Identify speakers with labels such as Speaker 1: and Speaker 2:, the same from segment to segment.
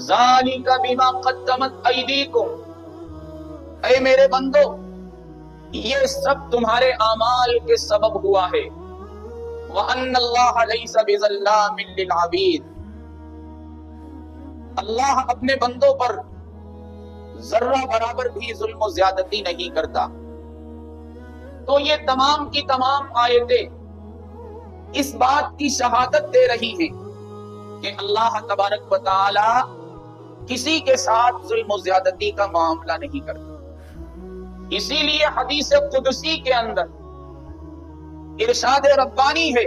Speaker 1: ذالک بما قدمت ایدیکم، اے میرے بندو یہ سب تمہارے اعمال کے سبب ہوا ہے۔ وَأَنَّ اللَّهَ لَيْسَ بِظَلَّامٍ لِّلْعَبِيدِ، اللہ اپنے بندوں پر ذرہ برابر بھی ظلم و زیادتی نہیں کرتا۔ تو یہ تمام کی تمام آیتیں اس بات کی شہادت دے رہی ہیں کہ اللہ تبارک و تعالی کسی کے ساتھ ظلم و زیادتی کا معاملہ نہیں کرتا۔ اسی لیے حدیث قدسی کے اندر ارشاد ربانی ہے،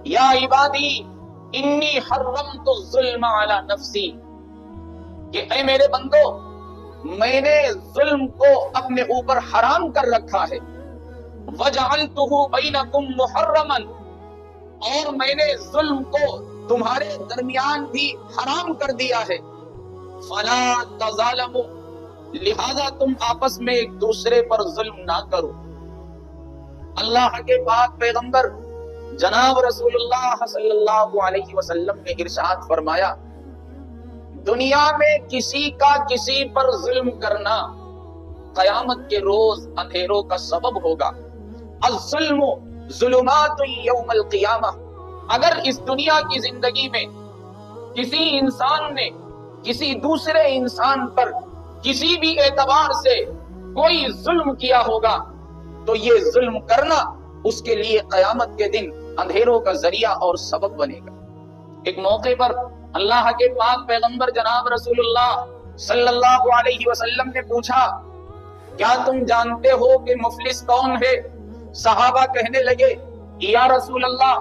Speaker 1: یا عبادی انی حرمت الظلم علی نفسی، کہ اے میرے بندو میں نے ظلم کو اپنے اوپر حرام کر رکھا ہے، وجعلتہ بینکم محرما، اور میں نے ظلم کو تمہارے درمیان بھی حرام کر دیا ہے، فلا تظالموا، لہذا تم آپس میں ایک دوسرے پر ظلم نہ کرو۔ اللہ کے پاک پیغمبر جناب رسول اللہ صلی اللہ علیہ وسلم نے ارشاد فرمایا، دنیا میں کسی کا کسی پر ظلم کرنا قیامت کے روز اندھیروں کا سبب ہوگا۔ الظلم ظلمات یوم القیامہ، اگر اس دنیا کی زندگی میں کسی انسان نے کسی دوسرے انسان پر کسی بھی اعتبار سے کوئی ظلم کیا ہوگا تو یہ ظلم کرنا اس کے لیے قیامت کے دن اندھیروں کا ذریعہ اور سبب بنے گا۔ ایک موقع پر اللہ کے پاک پیغمبر جناب رسول اللہ صلی اللہ علیہ وسلم نے پوچھا، کیا تم جانتے ہو کہ مفلس کون ہے؟ صحابہ کہنے لگے، یا رسول اللہ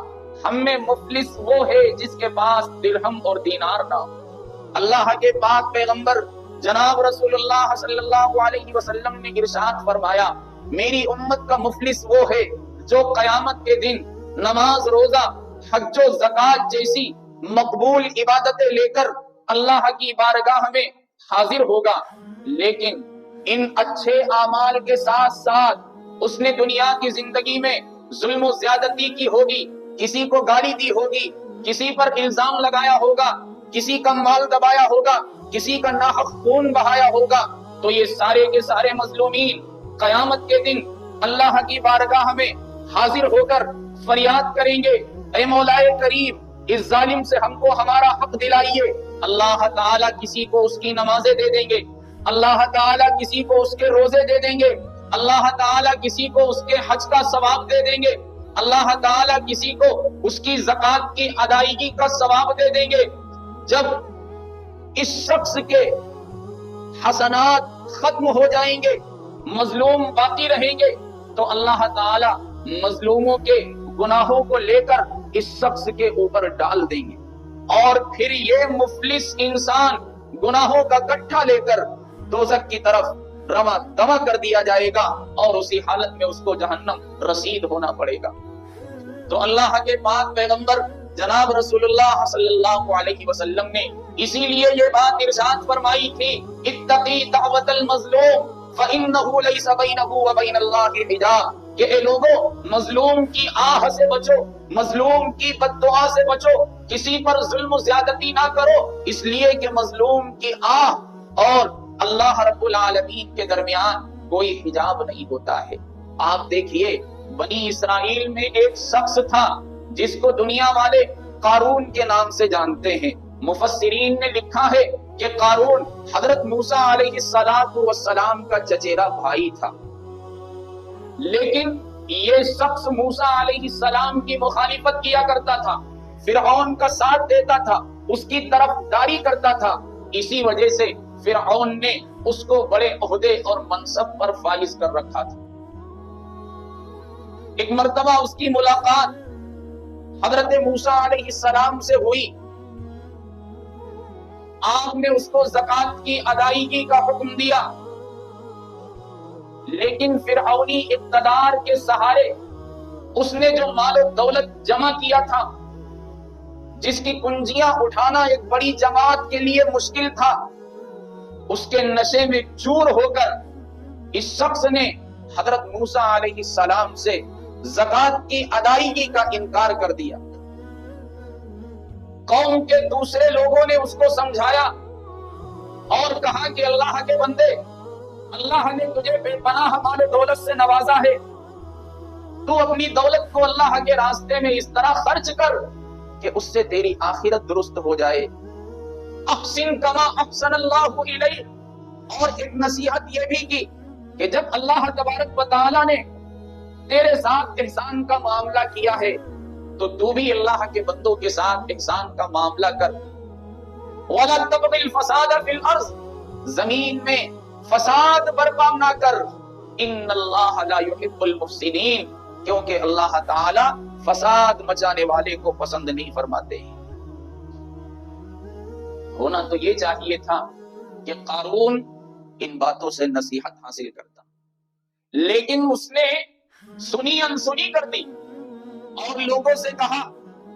Speaker 1: ہم میں مفلس وہ ہے جس کے پاس درہم اور دینار نہ ہو۔ اللہ کے پاک پیغمبر جناب رسول اللہ صلی اللہ علیہ وسلم نے ارشاد فرمایا، میری امت کا مفلس وہ ہے جو قیامت کے دن نماز، روزہ، حج و زکات جیسی مقبول عبادتیں لے کر اللہ کی بارگاہ میں حاضر ہوگا، لیکن ان اچھے اعمال کے ساتھ ساتھ اس نے دنیا کی زندگی میں ظلم و زیادتی کی ہوگی، کسی کو گالی دی ہوگی، کسی پر الزام لگایا ہوگا، کسی کا مال دبایا ہوگا، کسی کا ناحق خون بہایا ہوگا، تو یہ سارے کے سارے مظلومین قیامت کے دن اللہ کی بارگاہ میں حاضر ہو کر فریاد کریں گے، اے مولا کریم اس ظالم سے ہم کو ہمارا حق دلائیے۔ اللہ تعالیٰ کسی کو اس کی نمازیں دے دیں گے، اللہ تعالیٰ کسی کو اس کے روزے دے دیں گے، اللہ تعالیٰ کسی کو اس کے حج کا ثواب دے دیں گے، اللہ تعالیٰ کسی کو اس کی زکات کی ادائیگی کا ثواب دے دیں گے۔ جب اس شخص کے حسنات ختم ہو جائیں گے، مظلوم باقی رہیں گے، تو اللہ تعالیٰ مظلوموں کے گناہوں کو لے کر اس شخص کے اوپر ڈال دیں گے، اور پھر یہ مفلس انسان گناہوں کا گٹھا لے کر دوزخ کی طرف رواں دواں کر دیا جائے گا، اور اسی حالت میں اس کو جہنم رسید ہونا پڑے گا۔ تو اللہ کے پاک پیغمبر جناب رسول اللہ صلی اللہ علیہ وسلم نے اسی لیے یہ بات ارشاد فرمائی تھی، اتقی دعوت المظلوم فإنه ليس بينه وبين الله حجاب، کہ اے لوگوں مظلوم کی آہ سے بچو، مظلوم کی بد دعا سے بچو، کسی پر ظلم و زیادتی نہ کرو، اس لیے کہ مظلوم کی آہ اور اللہ رب العالمین کے درمیان کوئی حجاب نہیں ہوتا ہے۔ آپ دیکھیے بنی اسرائیل میں ایک شخص تھا جس کو دنیا والے قارون کے نام سے جانتے ہیں۔ مفسرین نے لکھا ہے کہ قارون حضرت موسیٰ علیہ السلام کا چچیرا بھائی تھا، لیکن یہ شخص موسیٰ علیہ السلام کی مخالفت کیا کرتا تھا، فرعون کا ساتھ دیتا تھا، اس کی طرفداری کرتا تھا، اسی وجہ سے فرعون نے اس کو بڑے عہدے اور منصب پر فائز کر رکھا تھا۔ ایک مرتبہ اس کی ملاقات حضرت موسیٰ علیہ السلام سے ہوئی، آپ نے اس کو زکات کی ادائیگی کا حکم دیا، لیکن فرعونی اقتدار کے سہارے اس نے جو مال و دولت جمع کیا تھا، جس کی کنجیاں اٹھانا ایک بڑی جماعت کے لیے مشکل تھا، اس کے نشے میں چور ہو کر اس شخص نے حضرت موسیٰ علیہ السلام سے زکات کی ادائیگی کا انکار کر دیا۔ قوم کے دوسرے لوگوں نے اس کو سمجھایا اور کہا کہ اللہ کے بندے، اللہ نے تجھے بے پناہ مال دولت سے نوازا ہے، تو اپنی دولت کو اللہ کے راستے میں اس طرح خرچ کر کہ اس سے تیری آخرت درست ہو جائے۔ احسن کما احسن اللہ الیک۔ اور ایک نصیحت یہ بھی کی کہ جب اللہ تبارک و تعالیٰ نے تیرے ساتھ احسان کا معاملہ کیا ہے تو بھی اللہ کے بندوں کے ساتھ احسان کا معاملہ کر۔ وَلَا تَبْغِ الْفَسَادَ فِي الْأَرْضِ، زمین میں فساد برپا نہ کر۔ ان اللہ لا يحب المفسدین، کیونکہ اللہ تعالی فساد مچانے والے کو پسند نہیں فرماتے۔ ہونا تو یہ چاہیے تھا کہ قارون ان باتوں سے نصیحت حاصل کرتا، لیکن اس نے سنی انسنی کر دی اور لوگوں سے کہا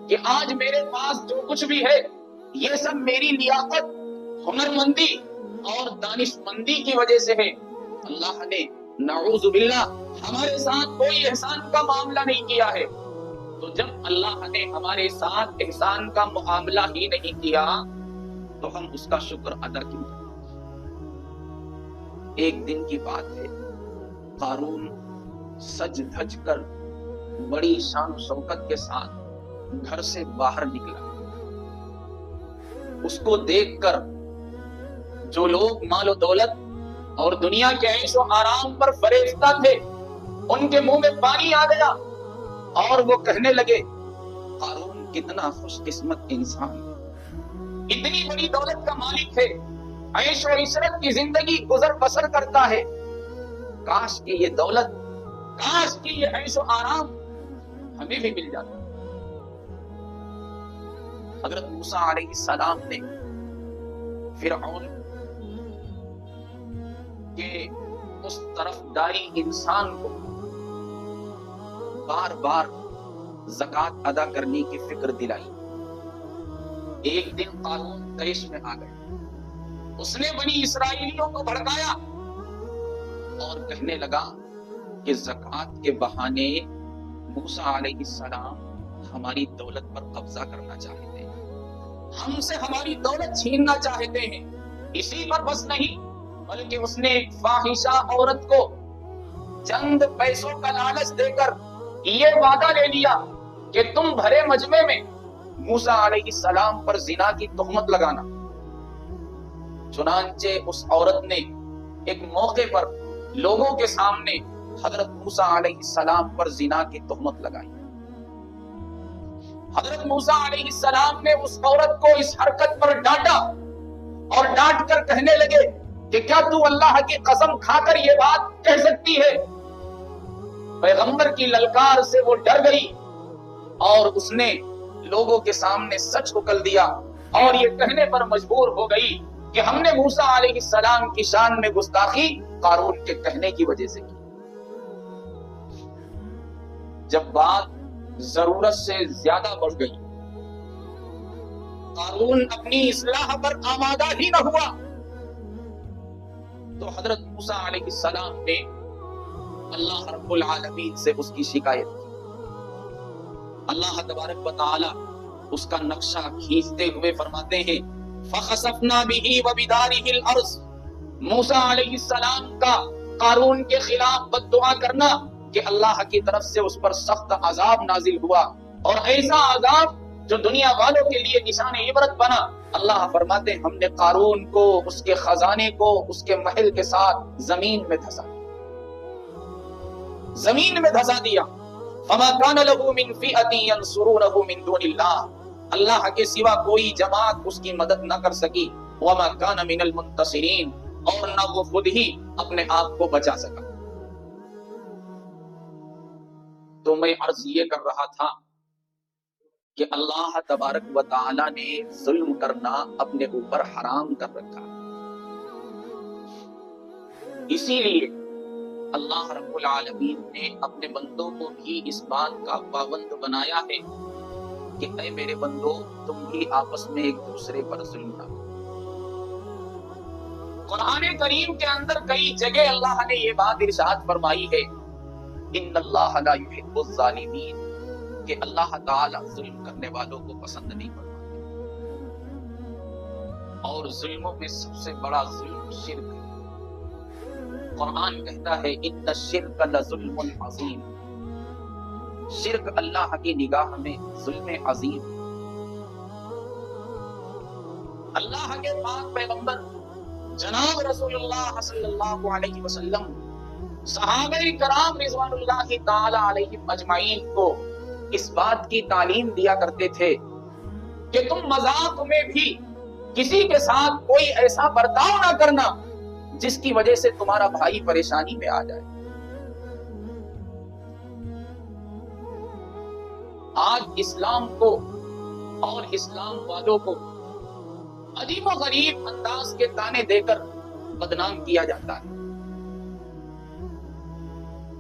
Speaker 1: کہ آج میرے پاس جو کچھ بھی ہے یہ سب میری لیاقت، ہنرمندی اور دانشمندی کی وجہ سے ہے۔ اللہ نے نعوذ باللہ ہمارے ساتھ کوئی احسان کا معاملہ نہیں کیا ہے، تو جب اللہ نے ہمارے ساتھ احسان کا معاملہ ہی نہیں کیا تو ہم اس کا شکر ادا کیوں کریں؟ ایک دن کی بات ہے، قارون سج دھج کر بڑی شان و شوکت کے ساتھ گھر سے باہر نکلا۔ اس کو دیکھ کر جو لوگ مال و دولت اور دنیا کے عیش و آرام پر فریفتہ تھے ان کے منہ میں پانی آ گیا اور وہ کہنے لگے قارون کتنا خوش قسمت انسان، اتنی بڑی دولت کا مالک ہے، عیش و عشرت کی زندگی گزر بسر کرتا ہے، کاش کہ یہ دولت، کاش کہ یہ عیش و آرام ہمیں بھی مل جاتا۔ حضرت موسیٰ علیہ السلام نے فرعون کے اس طرف داری انسان کو بار بار زکوٰۃ ادا کرنے کی فکر دلائی۔ ایک دن قارون طیش میں آ گئے، اس نے بنی اسرائیلیوں کو بھڑکایا اور کہنے لگا کہ زکوٰۃ کے بہانے موسیٰ علیہ السلام ہماری دولت پر قبضہ کرنا چاہتے ہیں، ہم سے ہماری دولت چھیننا چاہتے ہیں۔ اسی پر بس نہیں بلکہ اس نے ایک فاحشہ عورت کو چند پیسوں کا لالچ دے کر یہ وعدہ لے لیا کہ تم بھرے مجمع میں موسیٰ علیہ السلام پر زنا کی تہمت لگانا۔ چنانچہ اس عورت نے ایک موقع پر لوگوں کے سامنے حضرت موسیٰ علیہ السلام پر زنا کی تہمت لگائی۔ حضرت موسیٰ علیہ السلام نے اس عورت کو اس حرکت پر ڈانٹا اور ڈانٹ کر کہنے لگے کہ کیا تو اللہ کی قسم کھا کر یہ بات کہہ سکتی ہے؟ پیغمبر کی للکار سے وہ ڈر گئی اور اس نے لوگوں کے سامنے سچ اکل دیا اور یہ کہنے پر مجبور ہو گئی کہ ہم نے موسیٰ علیہ السلام کی شان میں گستاخی قارون کے کہنے کی وجہ سے کی۔ جب بات ضرورت سے زیادہ بڑھ گئی، قارون اپنی اصلاح پر آمادہ ہی نہ ہوا، تو حضرت موسیٰ علیہ السلام نے اللہ رب العالمین سے اس کی شکایت کی۔ اللہ تبارک و تعالی اس کا نقشہ کھینچتے ہوئے فرماتے ہیں فَخَسَفْنَا بِهِ وَبِدَارِهِ الْأَرْضِ۔ موسیٰ علیہ السلام کا قارون کے خلاف بد دعا کرنا کہ اللہ کی طرف سے اس پر سخت عذاب نازل ہوا، اور ایسا عذاب جو دنیا والوں کے لیے نشان عبرت بنا۔ اللہ فرماتے ہیں ہم نے قارون کو، اس کے خزانے کو، اس کے محل کے ساتھ زمین میں دھسا دیا، زمین میں دھسا دیا۔ فَمَا كَانَ لَهُ مِنْ فِئَةٍ يَنْصُرُونَهُ مِنْ دُونِ اللَّهِ، اللہ کے سوا کوئی جماعت اس کی مدد نہ کر سکی۔ وَمَا كَانَ مِنَ الْمُنتَصِرِينَ، اور نہ وہ خود ہی اپنے آپ کو بچا سکا۔ تو میں عرض یہ کر رہا تھا کہ اللہ تبارک و تعالی نے ظلم کرنا اپنے اوپر حرام کر رکھا، اسی لیے اللہ رب العالمین نے اپنے بندوں کو بھی اس بات کا پابند بنایا ہے کہ اے میرے بندو تم بھی آپس میں ایک دوسرے پر ظلم نہ کرو۔ قرآن کریم کے اندر کئی جگہ اللہ نے یہ بات ارشاد فرمائی ہے ان اللہ لا يحب الظالمین، کہ اللہ تعالی ظلم کرنے والوں کو پسند نہیں کرتا۔ اور ظلموں میں سب سے بڑا ظلم شرک ہے۔ قرآن کہتا ہے ان الشرک لظلم عظیم، شرک اللہ کی نگاہ میں ظلم عظیم۔ اللہ کے پاک پیغمبر جناب رسول اللہ صلی اللہ علیہ وسلم صحابہ کرام رضوان اللہ تعالی علیہم اجمعین کو اس بات کی تعلیم دیا کرتے تھے کہ تم مذاق میں بھی کسی کے ساتھ کوئی ایسا برتاؤ نہ کرنا جس کی وجہ سے تمہارا بھائی پریشانی میں آ جائے۔ آج اسلام کو اور اسلام والوں کو عجیب و غریب انداز کے تانے دے کر بدنام کیا جاتا ہے۔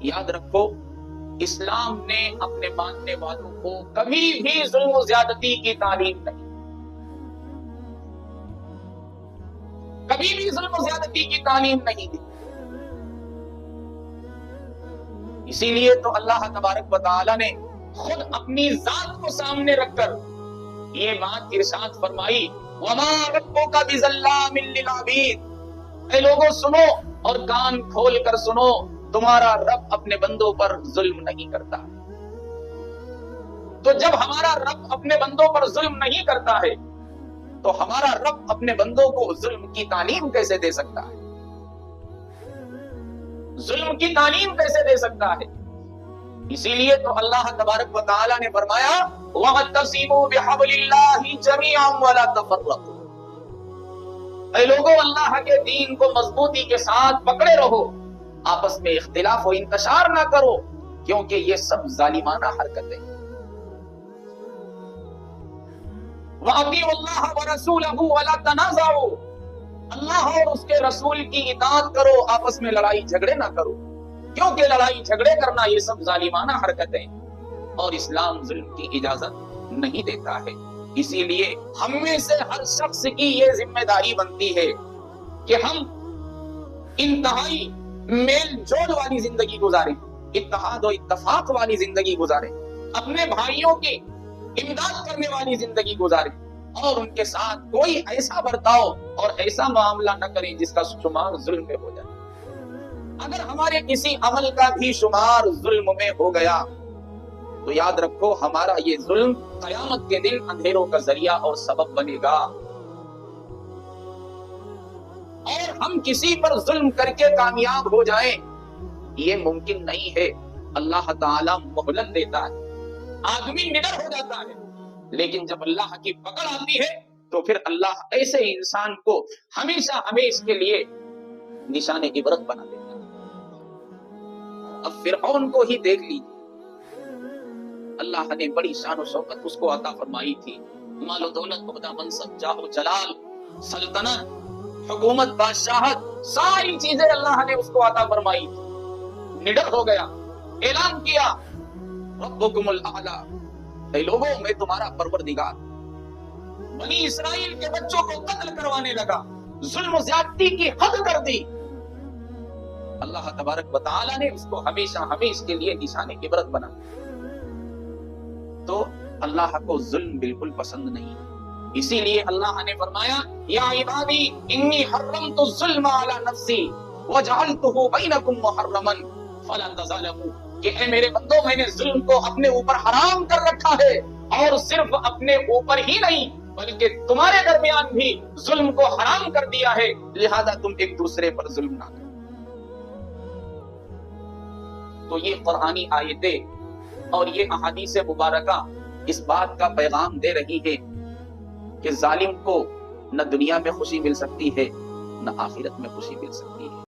Speaker 1: یاد رکھو، اسلام نے اپنے ماننے والوں کو کبھی بھی ظلم و زیادتی کی تعلیم نہیں، کبھی بھی ظلم و زیادتی کی تعلیم نہیں دی۔ اسی لیے تو اللہ تبارک و تعالی نے خود اپنی ذات کو سامنے رکھ کر یہ بات ارشاد فرمائی وَمَا رَبُّكَ بِظَلَّامٍ لِّلْعَبِيدِ، اے لوگوں سنو اور کان کھول کر سنو، تمہارا رب اپنے بندوں پر ظلم نہیں کرتا۔ تو جب ہمارا رب اپنے بندوں پر ظلم نہیں کرتا ہے تو ہمارا رب اپنے بندوں کو ظلم کی تعلیم کیسے دے سکتا ہے؟ ظلم کی تعلیم کیسے دے سکتا ہے؟ اسی لیے تو اللہ تبارک و تعالی نے فرمایا وَاعْتَصِمُوا بِحَبْلِ اللَّهِ جَمِيعًا وَلَا تَفَرَّقُوا، اے لوگوں اللہ کے دین کو مضبوطی کے ساتھ پکڑے رہو، آپس میں اختلاف و انتشار نہ کرو، کیونکہ یہ سب ظالمانہ حرکتیں۔ وَأَطِيعُوا اللَّهَ وَرَسُولَهُ وَلَا تَنَازَعُوا، اللہ اور اس کے رسول کی اطاعت کرو، آپس میں لڑائی جھگڑے نہ کرو، کیونکہ لڑائی جھگڑے کرنا یہ سب ظالمانہ حرکتیں اور اسلام ظلم کی اجازت نہیں دیتا ہے۔ اسی لیے ہم میں سے ہر شخص کی یہ ذمہ داری بنتی ہے کہ ہم انتہائی میل جول والی زندگی گزاریں، اتحاد و اتفاق والی زندگی گزاریں، اپنے بھائیوں کی امداد کرنے والی زندگی گزاریں، اور ان کے ساتھ کوئی ایسا برتاؤ اور ایسا معاملہ نہ کریں جس کا شمار ظلم میں ہو جائے۔ اگر ہمارے کسی عمل کا بھی شمار ظلم میں ہو گیا تو یاد رکھو ہمارا یہ ظلم قیامت کے دن اندھیروں کا ذریعہ اور سبب بنے گا۔ اور ہم کسی پر ظلم کر کے کامیاب ہو جائیں یہ ممکن نہیں ہے۔ اللہ تعالی مہلت دیتا ہے، آدمی نڈر ہو جاتا ہے، لیکن جب اللہ کی پکڑ آتی ہے تو پھر اللہ ایسے انسان کو ہمیشہ ہمیشہ کے لیے نشان عبرت بنا دیتا ہے۔ اب فرعون کو ہی دیکھ لیجیے، اللہ نے بڑی شان و شوکت اس کو عطا فرمائی تھی، مال و دولت، عہدہ، منصب، جاہ و جلال، سلطنت، حکومت، بادشاہت، ساری چیزیں اللہ نے اس کو عطا فرمائی تھی۔ نڈر ہو گیا، اعلان کیا ربکم الاعلی، اے لوگوں میں تمہارا پروردگار۔ بنی اسرائیل کے بچوں کو قتل کروانے لگا، ظلم و زیادتی کی حد کر دی۔ اللہ تبارک و تعالی نے اس کو ہمیشہ ہمیشہ کے لیے نشان عبرت بنا۔ تو اللہ کو ظلم بالکل پسند نہیں، اسی لیے اللہ نے فرمایا یا عبادی انی حرمت الظلم علی نفسی وجعلتہ بینکم محرما فلا تظالموا، کہ اے میرے بندو میں نے ظلم کو اپنے اوپر حرام کر رکھا ہے، اور صرف اپنے اوپر ہی نہیں بلکہ تمہارے درمیان بھی ظلم کو حرام کر دیا ہے، لہذا تم ایک دوسرے پر ظلم نہ کرو۔ تو یہ قرآنی آیتیں اور یہ احادیث مبارکہ اس بات کا پیغام دے رہی ہے کہ ظالم کو نہ دنیا میں خوشی مل سکتی ہے نہ آخرت میں خوشی مل سکتی ہے۔